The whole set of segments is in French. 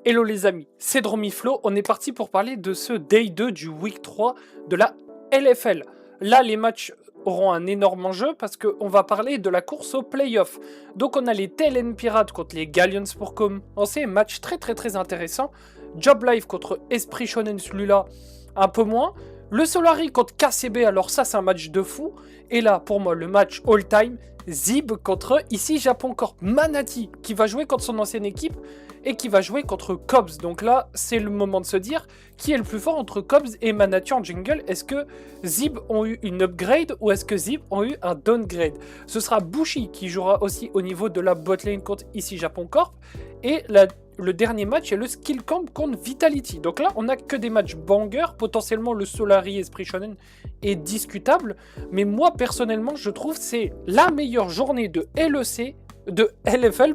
Hello les amis, c'est Dromiflo, on est parti pour parler de ce Day 2 du Week 3 de la LFL. Là, les matchs auront un énorme enjeu parce qu'on va parler de la course au playoff. Donc on a les TLN Pirates contre les Galleons pour commencer, match très intéressant. Job Life contre Esprit Shonen, celui-là un peu moins. Le Solari contre KCB, alors ça c'est un match de fou. Et là, pour moi, le match all-time, Zib contre ici Japon Corp. Manati qui va jouer contre son ancienne équipe et qui va jouer contre Cobs. Donc là, c'est le moment de se dire qui est le plus fort entre Cobs et Manati en jungle. Est-ce que Zib ont eu une upgrade ou est-ce que Zib ont eu un downgrade? Ce sera Bushi qui jouera aussi au niveau de la botlane contre ici Japon Corp. Et le dernier match est le Skill Camp contre Vitality. Donc là, on n'a que des matchs bangers. Potentiellement, le Solari Esprit Shonen est discutable. Mais moi, personnellement, je trouve que c'est la meilleure journée de LFL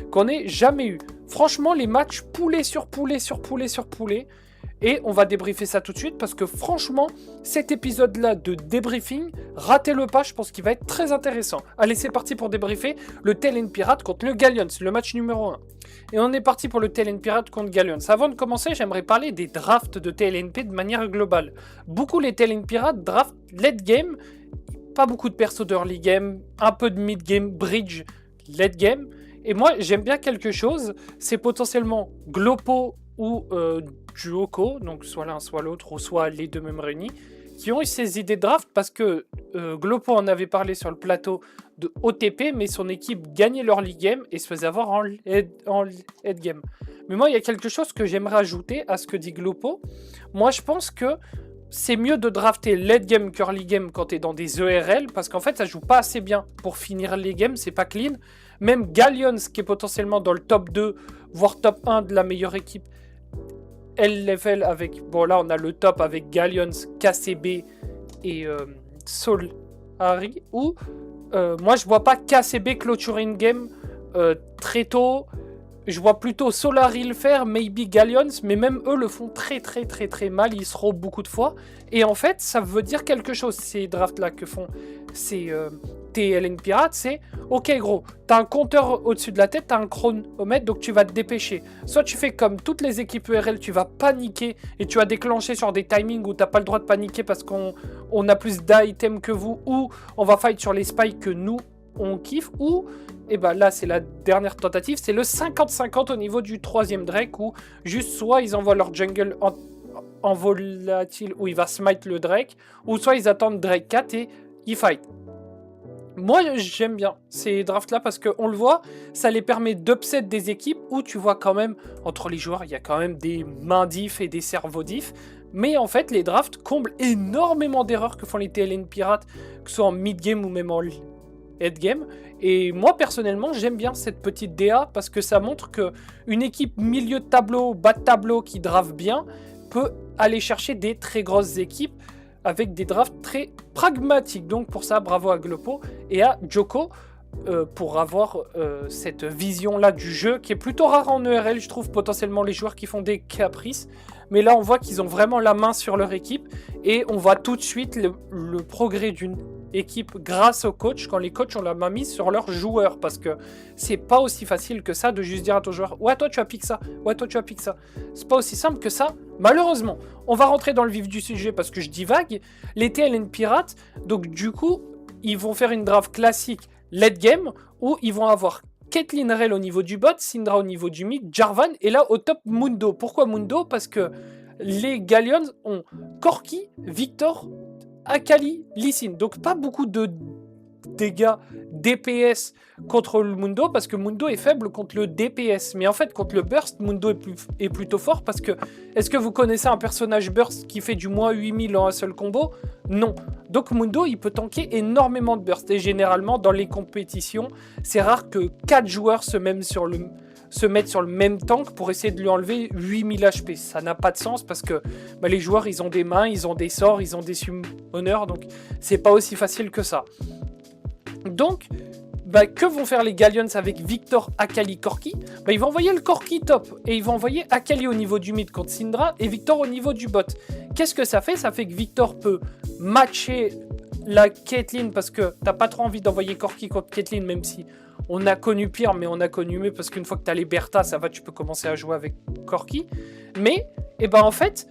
qu'on ait jamais eu. Franchement, les matchs poulet sur poulet. Et on va débriefer ça tout de suite parce que franchement, cet épisode-là de débriefing, ratez-le pas, je pense qu'il va être très intéressant. Allez, c'est parti pour débriefer le TLN Pirate contre le Galleons, le match numéro 1. Et on est parti pour le TLN Pirate contre Galleons. Avant de commencer, j'aimerais parler des drafts de TLNP de manière globale. Beaucoup les TLN Pirates draft late game, pas beaucoup de persos d'early game, un peu de mid game, bridge, late game. Et moi, j'aime bien quelque chose, c'est potentiellement Glopo ou Duoko, donc soit l'un soit l'autre, ou soit les deux mêmes réunis, qui ont eu ces idées de draft parce que Glopo en avait parlé sur le plateau de OTP, mais son équipe gagnait leur league game et se faisait avoir en head game. Mais moi, il y a quelque chose que j'aimerais ajouter à ce que dit Glopo. Moi, je pense que c'est mieux de drafter late game que early game quand tu es dans des ERL, parce qu'en fait, ça joue pas assez bien pour finir les games, c'est pas clean. Même Galleons, qui est potentiellement dans le top 2, voire top 1 de la meilleure équipe, LFL avec... Bon, là, on a le top avec Galleons, KCB et Solari. Ou, moi, je vois pas KCB clôturer une game très tôt. Je vois plutôt Solari le faire, maybe Galleons, mais même eux le font très mal, ils se robent beaucoup de fois. Et en fait, ça veut dire quelque chose, ces drafts-là que font ces TLN Pirates, c'est ok gros, t'as un compteur au-dessus de la tête, t'as un chronomètre, donc tu vas te dépêcher. Soit tu fais comme toutes les équipes ERL, tu vas paniquer et tu vas déclencher sur des timings où t'as pas le droit de paniquer parce qu'on a plus d'items que vous, ou on va fight sur les spikes que nous on kiffe, ou et ben là c'est la dernière tentative, c'est le 50-50 au niveau du troisième Drake où juste soit ils envoient leur jungle en volatile où il va smite le Drake, ou soit ils attendent Drake 4 et ils fight. Moi j'aime bien ces drafts là parce qu'on le voit, ça les permet d'upset des équipes où tu vois quand même entre les joueurs il y a quand même des mains diff et des cerveaux diff. Mais en fait les drafts comblent énormément d'erreurs que font les TLN Pirates, que ce soit en mid game ou même en head game. Et moi personnellement j'aime bien cette petite DA parce que ça montre que une équipe milieu de tableau, bas de tableau qui draft bien peut aller chercher des très grosses équipes avec des drafts très pragmatiques. Donc pour ça bravo à Glopo et à Joko pour avoir cette vision là du jeu qui est plutôt rare en ERL. Je trouve potentiellement les joueurs qui font des caprices, mais là on voit qu'ils ont vraiment la main sur leur équipe et on voit tout de suite le progrès d'une équipe grâce aux coachs, quand les coachs ont la main mise sur leurs joueurs, parce que c'est pas aussi facile que ça de juste dire à ton joueur ouais toi tu as piqué ça, ouais toi tu as piqué ça, c'est pas aussi simple que ça malheureusement. On va rentrer dans le vif du sujet parce que je divague. Les TLN Pirates, donc du coup ils vont faire une draft classique late game où ils vont avoir Caitlyn Rell au niveau du bot, Syndra au niveau du mid, Jarvan et là au top Mundo. Pourquoi Mundo? Parce que les Galleons ont Corki, Victor, Akali, Lee Sin. Donc pas beaucoup de dégâts DPS contre le Mundo parce que Mundo est faible contre le DPS. Mais en fait contre le burst, Mundo est plutôt fort parce que est-ce que vous connaissez un personnage burst qui fait du moins 8000 en un seul combo? Non. Donc Mundo il peut tanker énormément de burst et généralement dans les compétitions c'est rare que 4 joueurs se mettent sur le même tank pour essayer de lui enlever 8000 HP. Ça n'a pas de sens parce que les joueurs ils ont des mains, ils ont des sorts, ils ont des summoners, donc c'est pas aussi facile que ça. Donc que vont faire les Galleons avec Victor, Akali, Corki? Ils vont envoyer le Corki top et ils vont envoyer Akali au niveau du mid contre Syndra et Victor au niveau du bot. Qu'est-ce que ça fait? Ça fait que Victor peut matcher la Caitlyn parce que t'as pas trop envie d'envoyer Corki contre Caitlyn, même si On a connu pire, mais on a connu mieux, parce qu'une fois que tu as les Bertha, ça va, tu peux commencer à jouer avec Corki. Mais, en fait,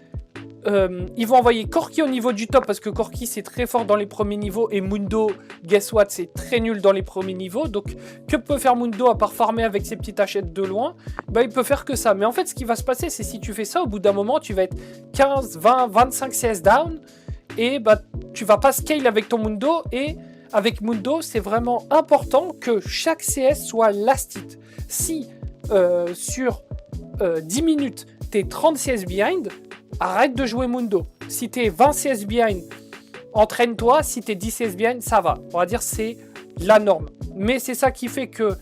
ils vont envoyer Corki au niveau du top, parce que Corki, c'est très fort dans les premiers niveaux, et Mundo, guess what, c'est très nul dans les premiers niveaux. Donc, que peut faire Mundo, à part farmer avec ses petites hachettes de loin? Il peut faire que ça. Mais en fait, ce qui va se passer, c'est si tu fais ça, au bout d'un moment, tu vas être 15, 20, 25 CS down, et tu vas pas scale avec ton Mundo, et avec Mundo, c'est vraiment important que chaque CS soit last hit. Si sur 10 minutes, t'es 30 CS behind, arrête de jouer Mundo. Si t'es 20 CS behind, entraîne-toi. Si t'es 10 CS behind, ça va. On va dire c'est la norme. Mais c'est ça qui fait que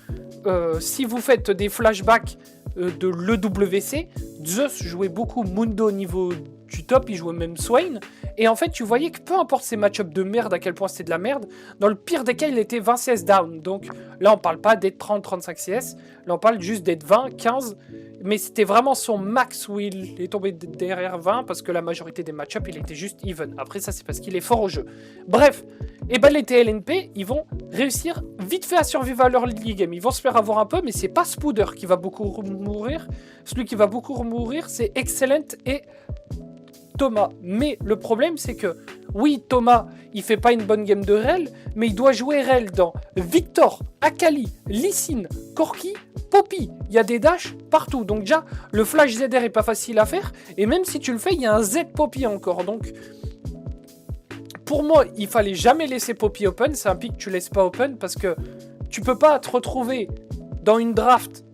si vous faites des flashbacks de l'EWC, Zeus jouait beaucoup Mundo au niveau du top, il jouait même Swain. Et en fait, tu voyais que peu importe ces match-ups de merde, à quel point c'était de la merde, dans le pire des cas, il était 20 CS down. Donc là, on parle pas d'être 30-35 CS, là, on parle juste d'être 20, 15. Mais c'était vraiment son max où il est tombé derrière 20, parce que la majorité des match-ups, il était juste even. Après, ça, c'est parce qu'il est fort au jeu. Bref, les TLNP, ils vont réussir vite fait à survivre à leur league game. Ils vont se faire avoir un peu, mais c'est pas Spooder qui va beaucoup mourir. Celui qui va beaucoup mourir, c'est Excellent et Thomas. Mais le problème, c'est que, oui, Thomas, il fait pas une bonne game de Rel, mais il doit jouer Rel dans Victor, Akali, Lee Sin, Corki, Poppy. Il y a des dashs partout. Donc déjà, le flash ZR est pas facile à faire. Et même si tu le fais, il y a un Z Poppy encore. Donc, pour moi, il fallait jamais laisser Poppy open. C'est un pick que tu laisses pas open, parce que tu peux pas te retrouver dans une draft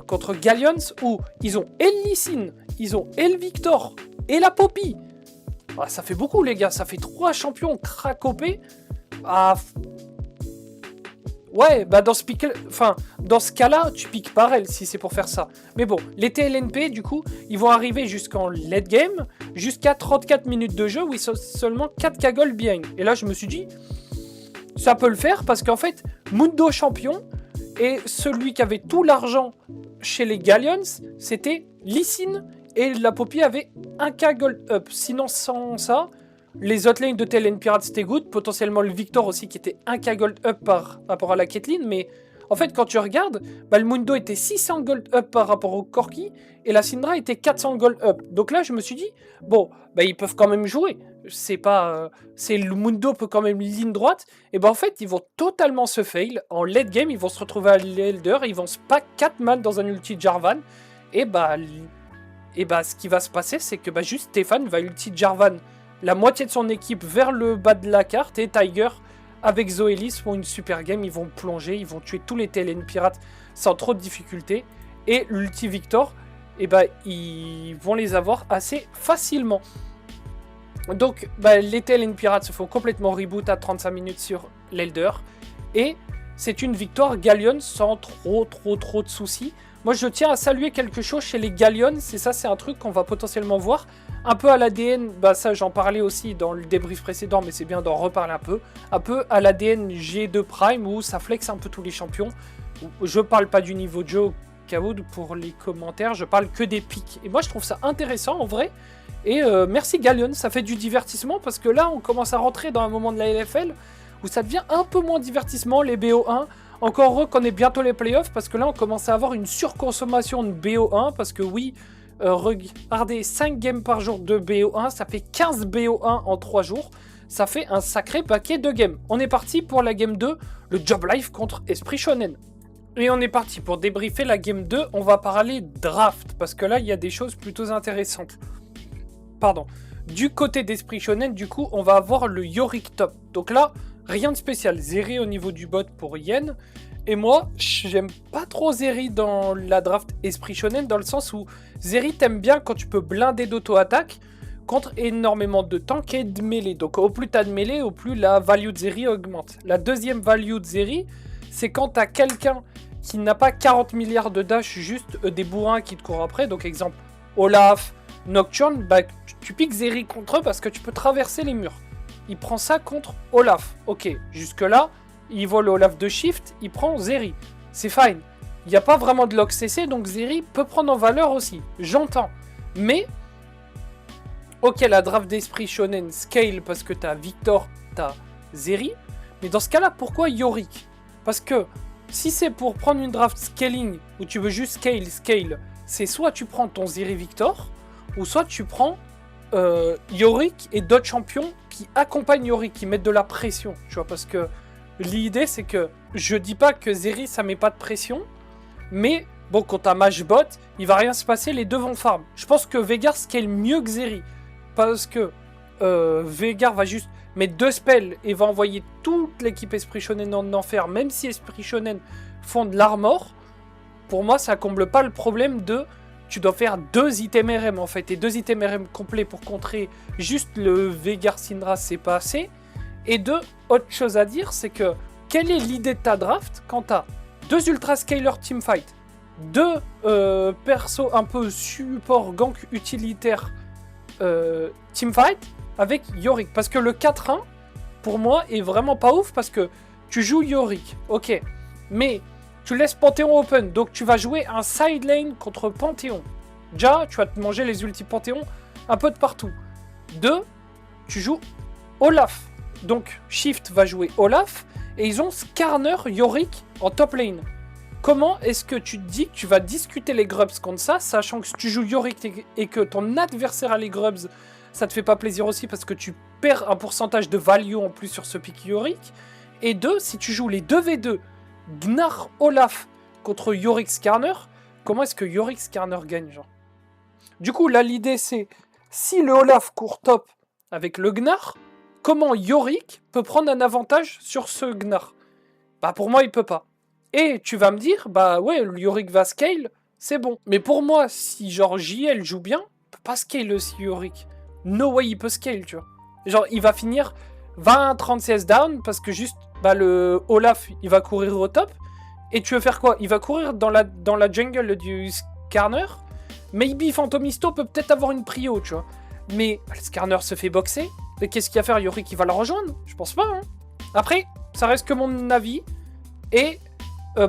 contre Galleons où ils ont El Lee Sin, ils ont El Victor et la Poppy. Ah, ça fait beaucoup, les gars. Ça fait 3 champions cracopés. Ah. Ouais, dans ce cas-là, tu piques par elle si c'est pour faire ça. Mais bon, les TLNP, du coup, ils vont arriver jusqu'en late game, jusqu'à 34 minutes de jeu, où ils sont seulement 4 cagoles behind. Et là, je me suis dit, ça peut le faire, parce qu'en fait, Mundo champion, et celui qui avait tout l'argent chez les Galleons, c'était Lee Sin, et la Poppy avait 1k gold up. Sinon, sans ça, les autres lanes de TLN Pirates c'était good. Potentiellement le Victor aussi qui était 1k gold up par rapport à la Caitlyn. Mais en fait, quand tu regardes, le Mundo était 600 gold up par rapport au Corki. Et la Syndra était 400 gold up. Donc là, je me suis dit, bon, ils peuvent quand même jouer. C'est pas. Le Mundo peut quand même ligne droite. Et en fait, ils vont totalement se fail. En late game, ils vont se retrouver à l'Elder. Ils vont se pack 4 man dans un ulti Jarvan. Et ce qui va se passer, c'est que juste Stéphane va ulti Jarvan la moitié de son équipe vers le bas de la carte, et Tiger avec Zoélis font une super game. Ils vont plonger, ils vont tuer tous les TLN pirates sans trop de difficultés. Et l'ulti Victor, ils vont les avoir assez facilement. Donc les TLN pirates se font complètement reboot à 35 minutes sur l'Elder. Et c'est une victoire Galleon sans trop de soucis. Moi, je tiens à saluer quelque chose chez les Galleons, et ça, c'est un truc qu'on va potentiellement voir. Un peu à l'ADN, ça, j'en parlais aussi dans le débrief précédent, mais c'est bien d'en reparler un peu. Un peu à l'ADN G2 Prime, où ça flex un peu tous les champions. Je parle pas du niveau de jeu, Kaoud, pour les commentaires, je parle que des pics. Et moi, je trouve ça intéressant, en vrai. Et merci Galleon, ça fait du divertissement, parce que là, on commence à rentrer dans un moment de la LFL où ça devient un peu moins divertissement, les BO1. Encore heureux qu'on ait bientôt les playoffs, parce que là on commence à avoir une surconsommation de BO1, parce que oui, regardez, 5 games par jour de BO1, ça fait 15 BO1 en 3 jours, ça fait un sacré paquet de games. On est parti pour la game 2, le Job Life contre Esprit Shonen. Et on est parti pour débriefer la game 2, on va parler draft, parce que là il y a des choses plutôt intéressantes. Pardon. Du côté d'Esprit Shonen, du coup, on va avoir le Yorick top. Donc là, rien de spécial. Zeri au niveau du bot pour Yen. Et moi, j'aime pas trop Zeri dans la draft Esprit Shonen, dans le sens où Zeri t'aime bien quand tu peux blinder d'auto-attaque contre énormément de tank et de mêlée. Donc au plus t'as de mêlée, au plus la value de Zeri augmente. La deuxième value de Zeri, c'est quand t'as quelqu'un qui n'a pas 40 milliards de dash, juste des bourrins qui te courent après. Donc exemple, Olaf, Nocturne, tu piques Zeri contre eux parce que tu peux traverser les murs. Il prend ça contre Olaf. Ok, jusque-là, il vole Olaf de shift, il prend Zeri. C'est fine. Il n'y a pas vraiment de lock CC, donc Zeri peut prendre en valeur aussi. J'entends. Mais, ok, la draft d'Esprit Shonen scale parce que t'as Victor, t'as Zeri. Mais dans ce cas-là, pourquoi Yorick? Parce que Si c'est pour prendre une draft scaling, où tu veux juste scale, c'est soit tu prends ton Zeri Victor, ou soit tu prends Yorick et d'autres champions qui accompagnent Yorick, qui mettent de la pression, tu vois, parce que l'idée c'est que, je dis pas que Zeri ça met pas de pression, mais bon, quand t'as Mashbot, il va rien se passer, les deux vont farm. Je pense que Veigar scale mieux que Zeri, parce que Veigar va juste mettre 2 spells et va envoyer toute l'équipe Esprit Shonen en enfer, même si Esprit Shonen font de l'armor. Pour moi, ça comble pas le problème de... Tu dois faire 2 items RM en fait, et 2 items RM complets pour contrer juste le Veigar Syndra, c'est pas assez. Et autre chose à dire, c'est que quelle est l'idée de ta draft quand t'as 2 Ultra Scaler Teamfight, 2 persos un peu support gank utilitaire Teamfight avec Yorick. Parce que le 4-1, pour moi, est vraiment pas ouf parce que tu joues Yorick, ok, mais tu laisses Panthéon open, donc tu vas jouer un side lane contre Panthéon. Déjà, tu vas te manger les ulti Panthéon un peu de partout. 2, tu joues Olaf. Donc Shift va jouer Olaf, et ils ont Skarner, Yorick en top lane. Comment est-ce que tu te dis que tu vas discuter les grubs contre ça, sachant que si tu joues Yorick et que ton adversaire a les grubs, ça te fait pas plaisir aussi parce que tu perds un pourcentage de value en plus sur ce pick Yorick. Et 2, si tu joues les 2v2, Gnar Olaf contre Yorick Skarner, comment est-ce que Yorick Skarner gagne, genre? Du coup, là, l'idée c'est, si le Olaf court top avec le Gnar, comment Yorick peut prendre un avantage sur ce Gnar? Bah pour moi, il peut pas. Et tu vas me dire, bah ouais, le Yorick va scale, c'est bon. Mais pour moi, si genre JL joue bien, il peut pas scale aussi Yorick. No way il peut scale, tu vois. Genre, il va finir 20-30 CS down parce que juste, bah le Olaf, il va courir au top. Et tu veux faire quoi? Il va courir dans la jungle du Skarner. Maybe Phantomisto peut peut-être avoir une prio, tu vois. Mais le Skarner se fait boxer. Et qu'est-ce qu'il va faire? Yorick, il va le rejoindre? Je pense pas, hein. Après, ça reste que mon avis. Et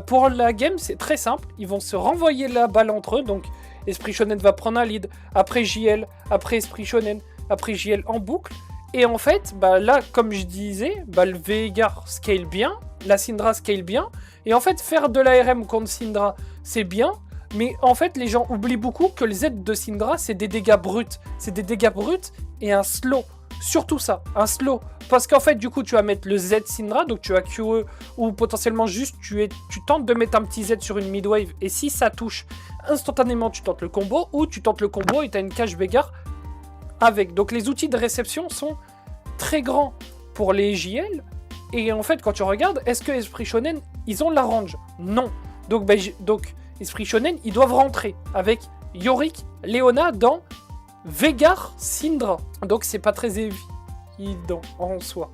pour la game, c'est très simple. Ils vont se renvoyer la balle entre eux. Donc, Esprit Shonen va prendre un lead. Après JL, après Esprit Shonen, après JL en boucle. Et en fait, bah là, comme je disais, bah, le Veigar scale bien. La Syndra scale bien. Et en fait, faire de l'ARM contre Syndra, c'est bien. Mais en fait, les gens oublient beaucoup que le Z de Syndra, c'est des dégâts bruts. C'est des dégâts bruts et un slow. Surtout ça, un slow. Parce qu'en fait, du coup, tu vas mettre le Z Syndra, donc tu as QE, ou potentiellement juste, tu tentes de mettre un petit Z sur une midwave, et si ça touche, instantanément, tu tentes le combo, ou tu tentes le combo et tu as une cage Veigar avec. Donc les outils de réception sont très grands pour les JL, et en fait, quand tu regardes, est-ce que Esprit Shonen, ils ont la range? Non. Donc, Esprit Shonen, ils doivent rentrer avec Yorick, Leona dans Veigar Syndra. Donc c'est pas très évident en soi.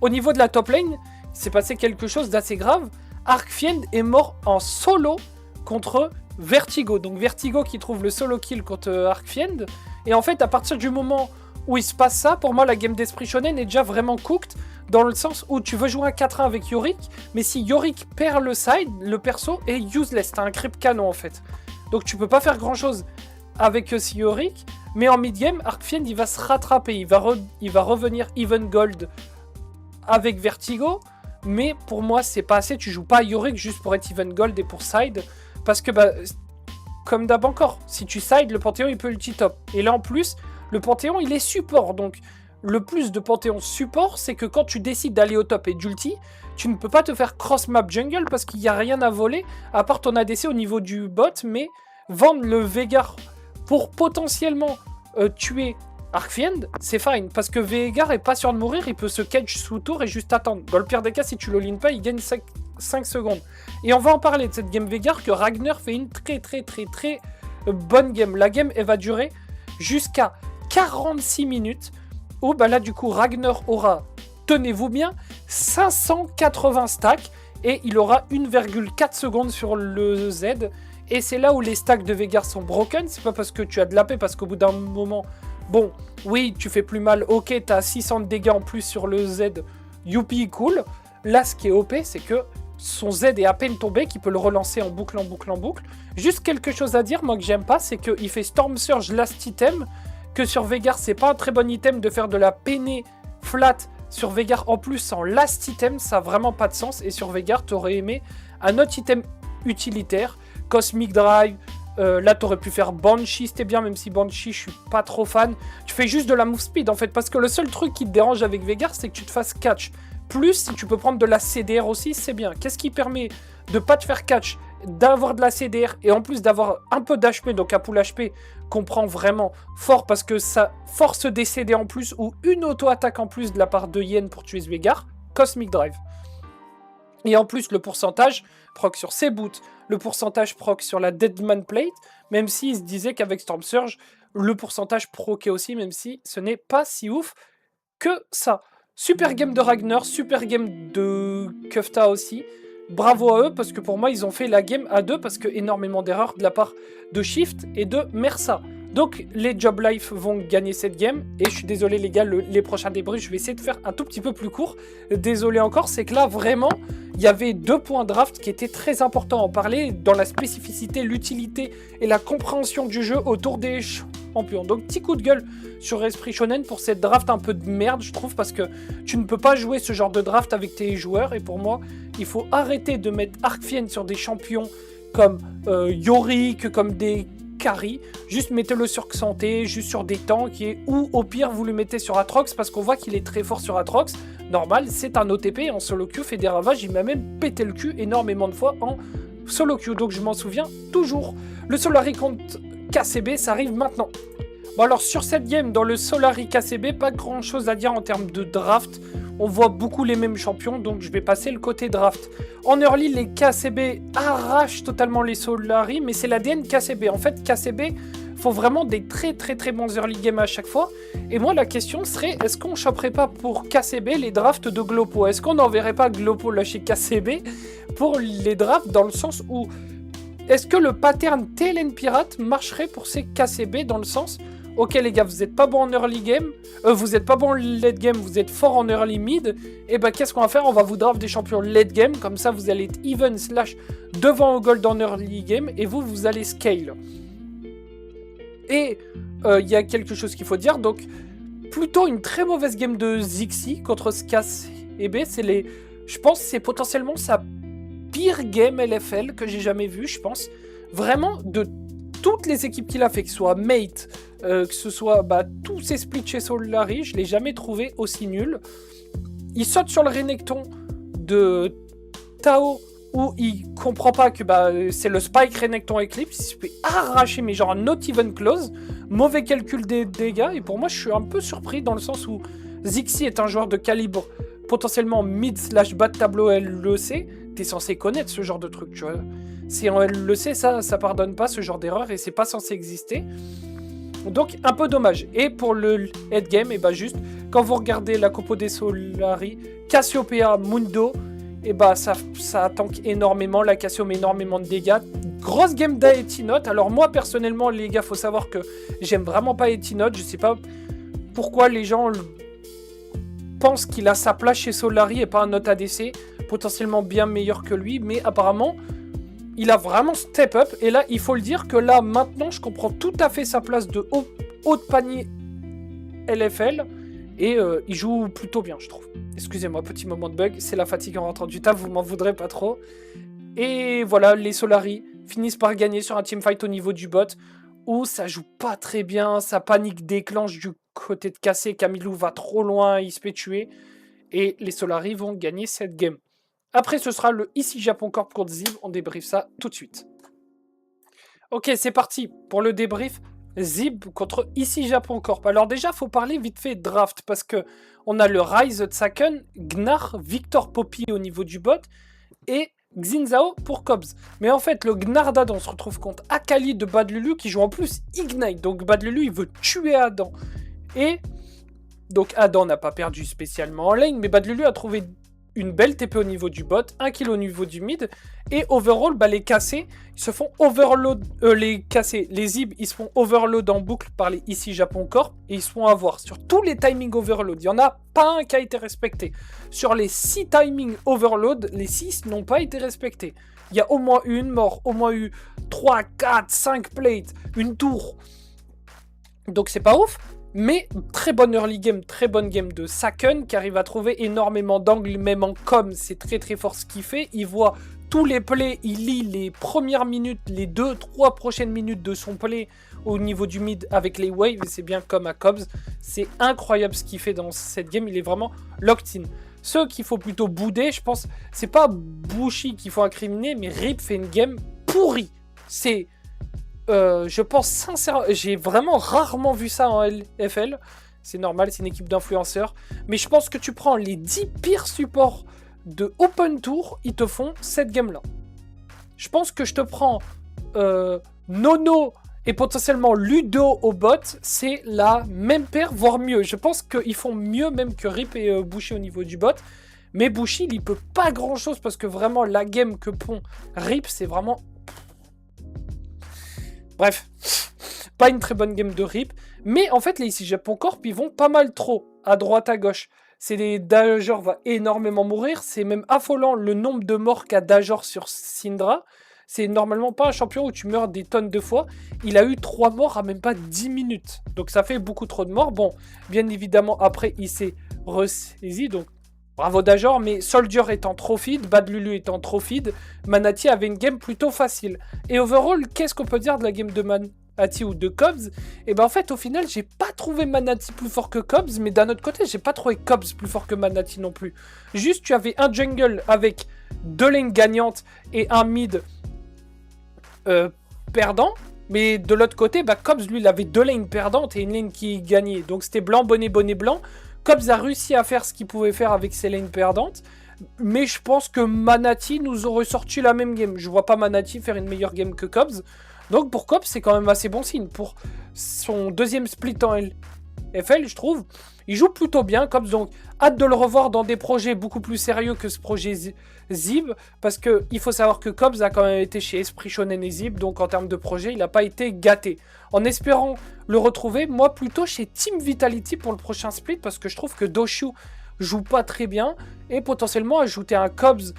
Au niveau de la top lane, il s'est passé quelque chose d'assez grave. Arkfiend est mort en solo contre Vertigo. Donc Vertigo qui trouve le solo kill contre Arkfiend. Et en fait, à partir du moment où il se passe ça, pour moi la game d'Esprit Shonen est déjà vraiment cooked, dans le sens où tu veux jouer un 4-1 avec Yorick, mais si Yorick perd le side, le perso est useless. T'as un creep canon en fait. Donc tu peux pas faire grand chose avec ce Yorick. Mais en mid-game, Arkfiend, il va se rattraper. Il va revenir even gold avec Vertigo. Mais pour moi, c'est pas assez. Tu joues pas à Yorick juste pour être even gold et pour side. Parce que, bah, comme d'hab encore, si tu side, le Panthéon, il peut ulti top. Et là, en plus, le Panthéon, il est support. Donc, le plus de Panthéon support, c'est que quand tu décides d'aller au top et d'ulti, tu ne peux pas te faire cross-map jungle parce qu'il n'y a rien à voler, à part ton ADC au niveau du bot. Mais vendre le Veigar pour potentiellement tuer Arkfiend, c'est fine, parce que Veigar est pas sûr de mourir, il peut se catch sous tour et juste attendre. Dans le pire des cas, si tu le lean pas, il gagne 5 secondes. Et on va en parler de cette game Veigar, que Ragnar fait une très bonne game. La game, elle va durer jusqu'à 46 minutes, où bah là du coup Ragnar aura, tenez-vous bien, 580 stacks, et il aura 1,4 secondes sur le Z. Et c'est là où les stacks de Veigar sont broken. C'est pas parce que tu as de l'AP, parce qu'au bout d'un moment, bon, oui, tu fais plus mal, ok, t'as 600 de dégâts en plus sur le Z, youpi, cool. Là, ce qui est OP, c'est que son Z est à peine tombé, qu'il peut le relancer en boucle. Juste quelque chose à dire, moi, que j'aime pas, c'est qu'il fait Storm Surge last item, que sur Veigar, c'est pas un très bon item de faire de la peinée flat sur Veigar en plus en last item, ça a vraiment pas de sens. Et sur Veigar, t'aurais aimé un autre item utilitaire, Cosmic Drive. Là, t'aurais pu faire Banshee, c'était bien, même si Banshee, je suis pas trop fan. Tu fais juste de la move speed, en fait, parce que le seul truc qui te dérange avec Veigar, c'est que tu te fasses catch. Plus, si tu peux prendre de la CDR aussi, c'est bien. Qu'est-ce qui permet de pas te faire catch, d'avoir de la CDR, et en plus d'avoir un peu d'HP, donc un pool HP, qu'on prend vraiment fort, parce que ça force des CD en plus, ou une auto-attaque en plus de la part de Yen pour tuer ce Veigar, Cosmic Drive. Et en plus, le pourcentage proc sur ses boots, le pourcentage proc sur la Deadman Plate, même s'il se disait qu'avec Storm Surge, le pourcentage proquait aussi, même si ce n'est pas si ouf que ça. Super game de Ragnar, super game de Kefta aussi. Bravo à eux, parce que pour moi, ils ont fait la game à deux, parce que énormément d'erreurs de la part de Shift et de Mersa. Donc, les Job Life vont gagner cette game. Et je suis désolé, les gars, les prochains débriefs, je vais essayer de faire un tout petit peu plus court. Désolé encore, c'est que là, vraiment, il y avait 2 points draft qui étaient très importants à en parler dans la spécificité, l'utilité et la compréhension du jeu autour des champions. Donc, petit coup de gueule sur Esprit Shonen pour cette draft un peu de merde, je trouve, parce que tu ne peux pas jouer ce genre de draft avec tes joueurs. Et pour moi, il faut arrêter de mettre Arcfiend sur des champions comme Yorick, comme des carry, juste mettez-le sur Xanté, juste sur des tanks, ou au pire vous le mettez sur Atrox parce qu'on voit qu'il est très fort sur Atrox. Normal, c'est un OTP en solo queue, fait des ravages, il m'a même pété le cul énormément de fois en solo queue, donc je m'en souviens toujours. Le Solari contre KCB, ça arrive maintenant. Bon alors sur cette game, dans le Solari KCB, pas grand chose à dire en termes de draft. On voit beaucoup les mêmes champions, donc je vais passer le côté draft. En early, les KCB arrachent totalement les Solari, mais c'est l'ADN KCB. En fait, KCB font vraiment des très bons early games à chaque fois. Et moi, la question serait, est-ce qu'on choperait pas pour KCB les drafts de Glopo? Est-ce qu'on n'enverrait pas Glopo lâcher KCB pour les drafts, dans le sens où... Est-ce que le pattern TLN Pirate marcherait pour ces KCB dans le sens... Ok les gars, vous n'êtes pas bon en early game, vous n'êtes pas bon en late game, vous êtes fort en early mid, et bah qu'est-ce qu'on va faire? On va vous draft des champions late game, comme ça vous allez être even / devant au gold en early game, et vous allez scale. Et il y a quelque chose qu'il faut dire, donc plutôt une très mauvaise game de Zixi contre Skas et B, je pense que c'est potentiellement sa pire game LFL que j'ai jamais vue, je pense. Vraiment, de toutes les équipes qu'il a fait, que ce soit Mate, que ce soit tous ces splits chez Solari, je ne l'ai jamais trouvé aussi nul. Il saute sur le Renekton de Tao, où il comprend pas que c'est le Spike Renekton Eclipse, il se fait arracher, mais genre not even close, mauvais calcul des dégâts, et pour moi je suis un peu surpris dans le sens où Zixi est un joueur de calibre potentiellement mid / bas de tableau LEC, t'es censé connaître ce genre de truc, tu vois. Si en LEC, ça pardonne pas ce genre d'erreur, et c'est pas censé exister. Donc un peu dommage. Et pour le head game, et juste quand vous regardez la compo des Solari, Cassiopeia, Mundo, et ça tank énormément. La Cassio met énormément de dégâts. Grosse game d'Aetinote. Alors moi personnellement les gars, faut savoir que j'aime vraiment pas Aetinote. Je sais pas pourquoi les gens pensent qu'il a sa place chez Solari et pas un autre ADC, potentiellement bien meilleur que lui, mais apparemment il a vraiment step up, et là, il faut le dire que là, maintenant, je comprends tout à fait sa place de haut de panier LFL, et il joue plutôt bien, je trouve. Excusez-moi, petit moment de bug, c'est la fatigue en rentrant du taf, vous m'en voudrez pas trop. Et voilà, les Solari finissent par gagner sur un teamfight au niveau du bot, où ça joue pas très bien, sa panique déclenche du côté de Cassé, Camilou va trop loin, il se fait tuer, et les Solari vont gagner cette game. Après, ce sera le Ici Japon Corp contre Zib. On débrief ça tout de suite. Ok, c'est parti pour le débrief. Zib contre Ici Japon Corp. Alors déjà, il faut parler vite fait draft, parce que on a le Rise Tsaken, Gnar, Victor Poppy au niveau du bot, et Xinzao pour Cobbs. Mais en fait, le Gnardad, on se retrouve contre Akali de Bad Lulu qui joue en plus Ignite. Donc Bad Lulu, il veut tuer Adam. Et donc Adam n'a pas perdu spécialement en lane, mais Bad Lulu a trouvé une belle TP au niveau du bot, 1 kill au niveau du mid, et overall, les cassés, ils se font overload, les Zib, ils se font overload en boucle par les Ici Japon Corp, et ils se font avoir sur tous les timings overload. Il n'y en a pas un qui a été respecté. Sur les 6 timings overload, les 6 n'ont pas été respectés. Il y a au moins eu une mort, au moins eu 3, 4, 5 plates, une tour. Donc c'est pas ouf. Mais très bonne early game, très bonne game de Saken qui arrive à trouver énormément d'angles, même en com, c'est très fort ce qu'il fait. Il voit tous les plays, il lit les premières minutes, les 2-3 prochaines minutes de son play au niveau du mid avec les waves, et c'est bien comme à Cobbs. C'est incroyable ce qu'il fait dans cette game, il est vraiment locked in. Ceux qu'il faut plutôt bouder, je pense, c'est pas Bushi qu'il faut incriminer, mais Rip fait une game pourrie. C'est, je pense sincèrement, j'ai vraiment rarement vu ça en LFL. C'est normal, c'est une équipe d'influenceurs. Mais je pense que tu prends les 10 pires supports de Open Tour, ils te font cette game-là. Je pense que je te prends Nono et potentiellement Ludo au bot, c'est la même paire, voire mieux. Je pense qu'ils font mieux même que Rip et Bushi au niveau du bot. Mais Bushi, il peut pas grand-chose parce que vraiment, la game que pond Rip, c'est vraiment... Bref, pas une très bonne game de Rip. Mais en fait, les ici Japon Corp, ils vont pas mal trop à droite, à gauche. C'est des Dajor va énormément mourir. C'est même affolant le nombre de morts qu'a Dajor sur Syndra. C'est normalement pas un champion où tu meurs des tonnes de fois. Il a eu 3 morts à même pas 10 minutes. Donc ça fait beaucoup trop de morts. Bon, bien évidemment, après, il s'est ressaisi. Donc bravo Dajor. Mais Soldier étant trop feed, Bad Lulu étant trop feed, Manati avait une game plutôt facile. Et overall, qu'est-ce qu'on peut dire de la game de Manati ou de Cobbs? Et ben en fait, au final, j'ai pas trouvé Manati plus fort que Cobbs. Mais d'un autre côté, j'ai pas trouvé Cobbs plus fort que Manati non plus. Juste, tu avais un jungle avec 2 lanes gagnantes et un mid... perdant, mais de l'autre côté, Cobbs lui il avait 2 lanes perdantes et une lane qui gagnait, donc c'était blanc, bonnet, bonnet, blanc. Cobbs a réussi à faire ce qu'il pouvait faire avec ses lanes perdantes, mais je pense que Manati nous aurait sorti la même game. Je vois pas Manati faire une meilleure game que Cobbs, donc pour Cobbs c'est quand même assez bon signe. Pour son deuxième split en LFL, je trouve, il joue plutôt bien Cobbs, donc hâte de le revoir dans des projets beaucoup plus sérieux que ce projet Zib, parce qu'il faut savoir que Cobbs a quand même été chez Esprit Shonen et Zib, donc en termes de projet, il n'a pas été gâté. En espérant le retrouver, moi plutôt chez Team Vitality pour le prochain split, parce que je trouve que Doshu joue pas très bien, et potentiellement ajouter un Cobbs,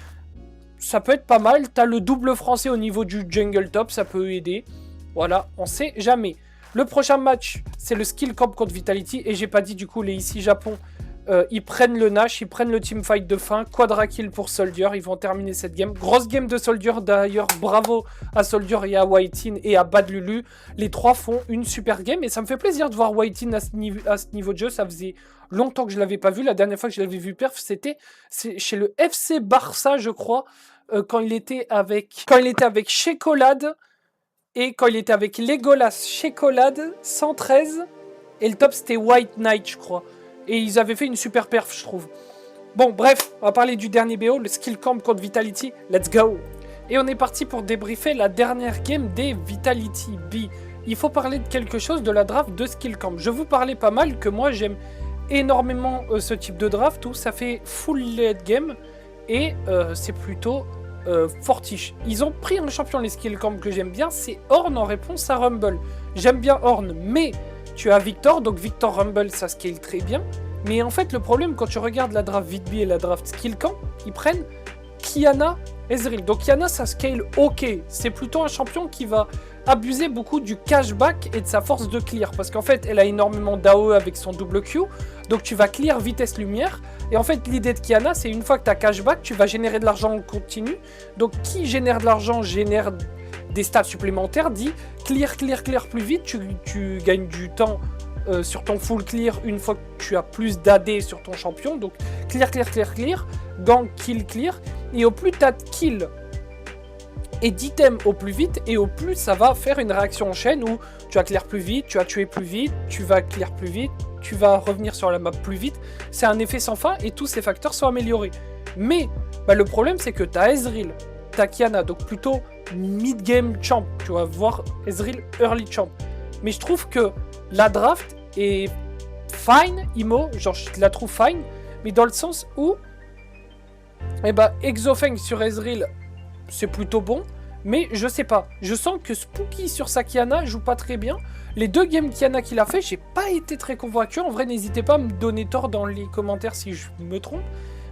ça peut être pas mal. T'as le double français au niveau du jungle top, ça peut aider. Voilà, on sait jamais. Le prochain match, c'est le Skill Camp contre Vitality, et j'ai pas dit du coup les ici Japon. Ils prennent le Nash, ils prennent le teamfight de fin, quadra kill pour Soldier, ils vont terminer cette game. Grosse game de Soldier d'ailleurs, bravo à Soldier et à Whitein et à Bad Lulu. Les trois font une super game et ça me fait plaisir de voir Whitein à ce niveau de jeu, ça faisait longtemps que je l'avais pas vu. La dernière fois que je l'avais vu perf, c'était chez le FC Barça je crois, quand il était avec Shekolade et quand il était avec Legolas, Shekolade, 113 et le top c'était White Knight je crois. Et ils avaient fait une super perf, je trouve. Bon, bref, on va parler du dernier BO, le Skill Camp contre Vitality. Let's go! Et on est parti pour débriefer la dernière game des Vitality B. Il faut parler de quelque chose de la draft de Skill Camp. Je vous parlais pas mal que moi, j'aime énormément ce type de draft où ça fait full late game et c'est plutôt fortiche. Ils ont pris un champion, les Skill Camp que j'aime bien, c'est Ornn en réponse à Rumble. J'aime bien Ornn, mais... tu as Victor, donc Victor Rumble, ça scale très bien. Mais en fait, le problème, quand tu regardes la draft VidB et la draft Skill Camp, ils prennent Qiyana, Ezreal. Donc Qiyana, ça scale ok. C'est plutôt un champion qui va abuser beaucoup du cashback et de sa force de clear. Parce qu'en fait, elle a énormément d'AOE avec son double Q. Donc tu vas clear vitesse lumière. Et en fait, l'idée de Qiyana, c'est une fois que tu as cashback, tu vas générer de l'argent en continu. Donc qui génère de l'argent génère... des stats supplémentaires, dit clear plus vite, tu gagnes du temps sur ton full clear une fois que tu as plus d'AD sur ton champion, donc clear, gang, kill, clear, et au plus tu as de kill et d'items au plus vite, et au plus ça va faire une réaction en chaîne où tu vas clear plus vite, tu vas tuer plus vite, tu vas clear plus vite, tu vas revenir sur la map plus vite, c'est un effet sans fin et tous ces facteurs sont améliorés. Mais le problème c'est que tu as Ezreal, tu as Qiyana, donc plutôt mid-game champ, tu vas voir Ezreal early champ. Mais je trouve que la draft est fine, Imo, genre je la trouve fine, mais dans le sens où Exofeng sur Ezreal, c'est plutôt bon, mais je sais pas. Je sens que Spooky sur sa Qiyana joue pas très bien. Les 2 games Qiyana qu'il a fait, j'ai pas été très convaincu. En vrai, n'hésitez pas à me donner tort dans les commentaires si je me trompe.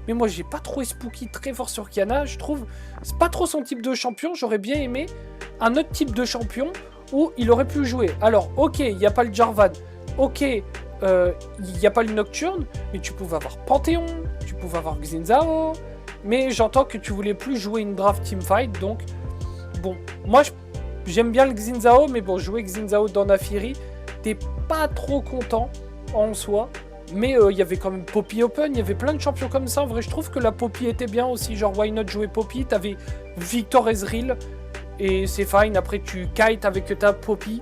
Mais moi, j'ai pas trouvé Spooky très fort sur Qiyana. Je trouve c'est pas trop son type de champion. J'aurais bien aimé un autre type de champion où il aurait pu jouer. Alors, ok, il n'y a pas le Jarvan. Ok, il n'y a pas le Nocturne. Mais tu pouvais avoir Panthéon. Tu pouvais avoir Xin Zhao. Mais j'entends que tu voulais plus jouer une draft teamfight, donc bon, moi j'aime bien le Xin-Zhao, mais bon, jouer Xin-Zhao dans Naafiri, t'es pas trop content en soi. Mais il y avait quand même Poppy Open, il y avait plein de champions comme ça. En vrai, je trouve que la Poppy était bien aussi. Genre, why not jouer Poppy? T'avais Victor Ezreal et c'est fine. Après, tu kites avec ta Poppy.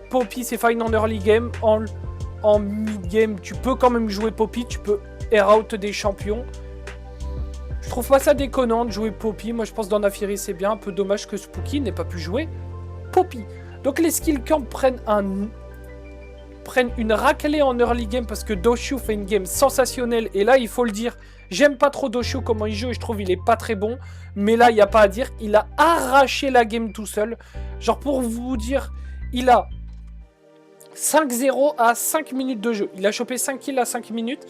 Poppy, c'est fine en early game. En mid game, tu peux quand même jouer Poppy. Tu peux air out des champions. Je trouve pas ça déconnant de jouer Poppy. Moi, je pense dans Naafiri, c'est bien. Un peu dommage que Spooky n'ait pas pu jouer Poppy. Donc, les skill camps prennent une raclée en early game parce que Doshu fait une game sensationnelle. Et là, il faut le dire, j'aime pas trop Doshu comment il joue et je trouve il est pas très bon. Mais là, il n'y a pas à dire, il a arraché la game tout seul. Genre, pour vous dire, il a 5-0 à 5 minutes de jeu. Il a chopé 5 kills à 5 minutes.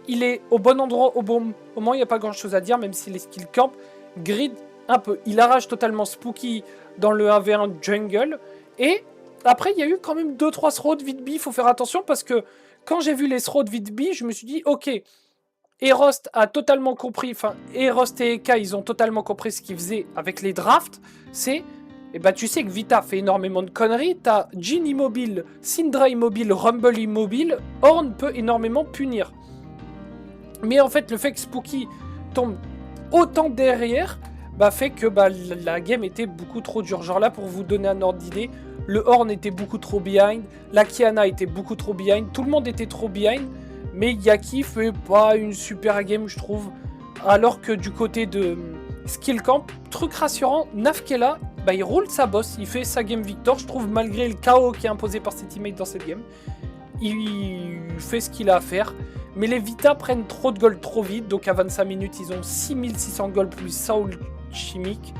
Il est au bon endroit, au bon moment. Il n'y a pas grand chose à dire, même si les skills camp grid un peu. Il arrache totalement Spooky dans le 1v1 jungle. Et après, il y a eu quand même 2-3 throws de Vidby. Il faut faire attention parce que quand j'ai vu les throws de Vidby, je me suis dit, ok, Erost a totalement compris, enfin, Erost et Eka, ils ont totalement compris ce qu'ils faisaient avec les drafts. C'est, eh ben, tu sais que Vita fait énormément de conneries. T'as Jhin immobile, Syndra immobile, Rumble immobile. Ornn peut énormément punir. Mais en fait, le fait que Spooky tombe autant derrière, bah, fait que bah, la game était beaucoup trop dure. Genre là, pour vous donner un ordre d'idée, le Ornn était beaucoup trop behind, la Kiana était beaucoup trop behind, tout le monde était trop behind, mais Yaki fait pas une super game, je trouve. Alors que du côté de Skill Camp, truc rassurant, Nafkela, bah, il roule sa bosse, il fait sa game victor, je trouve, malgré le chaos qui est imposé par ses teammates dans cette game. Il fait ce qu'il a à faire. Mais les Vita prennent trop de gold trop vite, donc à 25 minutes, ils ont 6600 gold plus Soul chimique.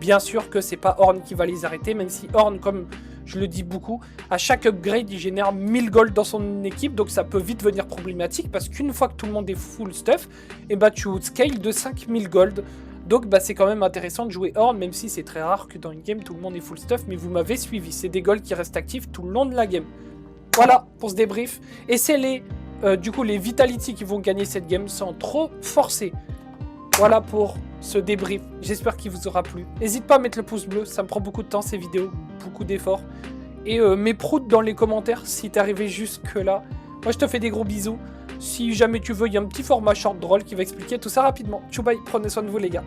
Bien sûr que c'est pas Ornn qui va les arrêter, même si Ornn, comme je le dis beaucoup, à chaque upgrade, il génère 1000 gold dans son équipe, donc ça peut vite devenir problématique, parce qu'une fois que tout le monde est full stuff, et bah tu scale de 5000 gold. Donc bah, c'est quand même intéressant de jouer Ornn, même si c'est très rare que dans une game, tout le monde est full stuff, mais vous m'avez suivi, c'est des golds qui restent actifs tout le long de la game. Voilà pour ce débrief, et c'est du coup les Vitality qui vont gagner cette game sans trop forcer. Voilà pour ce débrief, j'espère qu'il vous aura plu. N'hésite pas à mettre le pouce bleu, ça me prend beaucoup de temps ces vidéos, beaucoup d'efforts. Et mes proutes dans les commentaires si t'es arrivé jusque là. Moi je te fais des gros bisous. Si jamais tu veux, il y a un petit format short drôle qui va expliquer tout ça rapidement. Tchou bye, prenez soin de vous les gars.